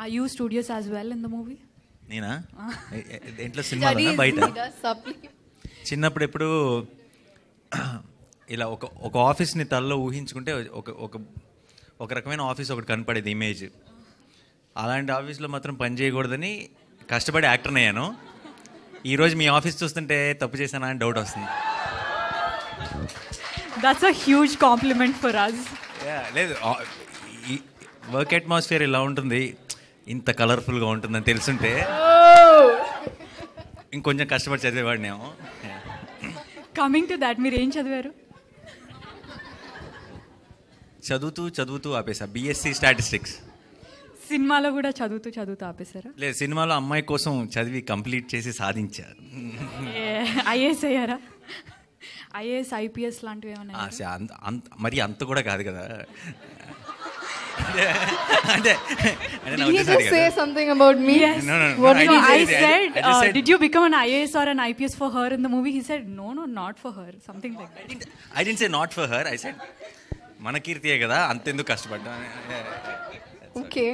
Are you studious as well in the movie? నేనా దేంట్లో సినిమాలోనా బయట చిన్నప్పుడు ఎప్పుడు ఇలా ఒక ఆఫీస్ని తలలో ఊహించుకుంటే ఒక రకమైన ఆఫీస్ ఒకటి కనపడేది ఇమేజ్. అలాంటి ఆఫీస్లో మాత్రం పని చేయకూడదని కష్టపడి యాక్టర్ని అయ్యాను. ఈరోజు మీ ఆఫీస్ చూస్తుంటే తప్పు చేశానా అని డౌట్ వస్తుంది. That's a huge compliment for us. లేదు, వర్క్ అట్మాస్ఫియర్ ఇలా ఉంటుంది, ఇంత కలర్ఫుల్గా ఉంటుందని తెలుసుంటే ఇంకొంచెం కష్టపడి చదివేవాడినేమో. కమింగ్ టు దాట్, మీరు ఏం చదివారు? చదువుతూ ఆపేసా, బిఎస్సి స్టాటిస్టిక్స్. సినిమాలో కూడా చదువుతూ ఆపేశారా? లేదు, సినిమాలో అమ్మాయి కోసం చదివి కంప్లీట్ చేసి సాధించా. ఐఏఎస్ అయ్యారా? ఐఏఎస్ ఐపీఎస్ లాంటివి ఏమన్నా? మరి అంత కూడా కాదు కదా. Did he just say something about me? Yes. No. What did I said, did you become an IAS or an IPS for her in the movie? He said, no, not for her. Something like that. I didn't say not for her. I said, మన కీర్తియే కదా, అంతెందుకు కష్టపడ్డా. Okay.